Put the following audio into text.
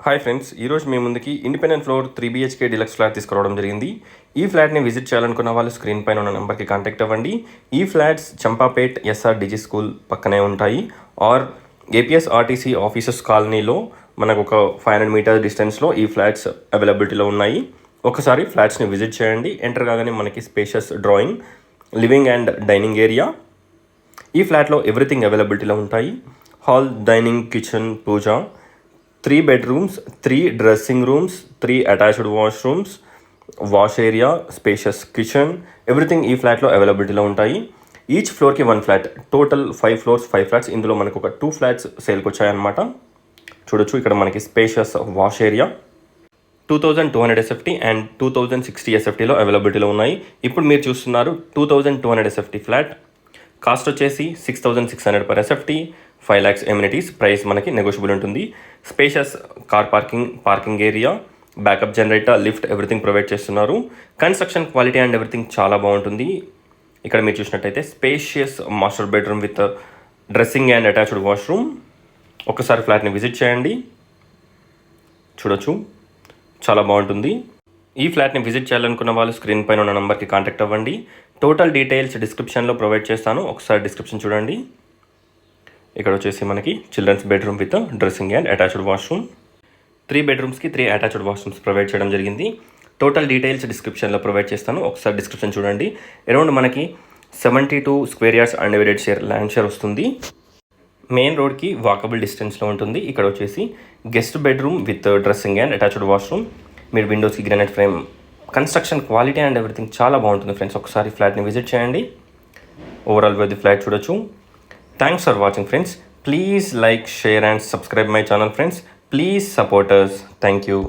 Hi friends, ఈరోజు మీ ముందుకి independent floor 3 BHK deluxe flat తీసుకురావడం జరిగింది. ఈ ఫ్లాట్ని విజిట్ చేయాలనుకున్న వాళ్ళు స్క్రీన్ పైన ఉన్న నెంబర్కి కాంటాక్ట్ అవ్వండి. ఈ ఫ్లాట్స్ చంపాపేట్ SRDG స్కూల్ పక్కనే ఉంటాయి. ఆర్ APSRTC ఆఫీసెస్ కాలనీలో మనకు ఒక 500 మీటర్స్ డిస్టెన్స్లో ఈ ఫ్లాట్స్ అవైలబిలిటీలో ఉన్నాయి. ఒకసారి ఫ్లాట్స్ని విజిట్ చేయండి. ఎంటర్ కాగానే మనకి spacious drawing, living and dining area. ఈ ఫ్లాట్లో ఎవ్రీథింగ్ అవైలబిలిటీలో ఉంటాయి. హాల్, డైనింగ్, కిచెన్, పూజ, 3 bedrooms, 3 dressing rooms, 3 attached washrooms, wash area, spacious kitchen, everything ఈ ఫ్లాట్లో అవైలబిలిటీలో ఉంటాయి. ఈచ్ ఫ్లోర్కి 1 ఫ్లాట్, టోటల్ 5 floors 5 flats. ఇందులో మనకు ఒక 2 flats సేల్కి వచ్చాయన్నమాట. చూడొచ్చు, ఇక్కడ మనకి spacious wash area 2200 SFT and 2060 SFTలో అవైలబిలిటీలో ఉన్నాయి. ఇప్పుడు మీరు చూస్తున్నారు 2200 SFT ఫ్లాట్. కాస్ట్ వచ్చేసి 6600 per SFT, 5 lakhs amenities. Price మనకి నెగోషియబుల్ ఉంటుంది. Spacious car parking area, backup generator, lift, everything provide చేస్తున్నారు. కన్స్ట్రక్షన్ క్వాలిటీ అండ్ ఎవ్రీథింగ్ చాలా బాగుంటుంది. ఇక్కడ మీరు చూసినట్టయితే spacious master bedroom with dressing and attached washroom. ఒకసారి ఫ్లాట్ని విజిట్ చేయండి. చూడొచ్చు, చాలా బాగుంటుంది. ఈ ఫ్లాట్ని విజిట్ చేయాలనుకున్న వాళ్ళు స్క్రీన్ పైన ఉన్న నెంబర్కి కాంటాక్ట్ అవ్వండి. టోటల్ డీటెయిల్స్ డిస్క్రిప్షన్లో ప్రొవైడ్ చేస్తాను. ఒకసారి డిస్క్రిప్షన్ చూడండి. ఇక్కడ వచ్చేసి మనకి children's bedroom with dressing and attached washroom. 3 bedroomsకి 3 అటాచ్డ్ వాష్రూమ్స్ ప్రొవైడ్ చేయడం జరిగింది. టోటల్ డీటెయిల్స్ డిస్క్రిప్షన్లో ప్రొవైడ్ చేస్తాను. ఒకసారి డిస్క్రిప్షన్ చూడండి. అరౌండ్ మనకి 72 square yards undivided land share వస్తుంది. మెయిన్ రోడ్కి వాకబుల్ డిస్టెన్స్లో ఉంటుంది. ఇక్కడ వచ్చేసి guest bedroom with dressing and attached washroom. మీరు విండోస్కి granite frame, construction quality and everything చాలా బాగుంటుంది ఫ్రెండ్స్. ఒకసారి ఫ్లాట్ని విజిట్ చేయండి. ఓవరాల్ వ్యూ ది ఫ్లాట్ చూడొచ్చు. Thanks for watching friends. Please like, share and subscribe my channel friends. Please support us. Thank you.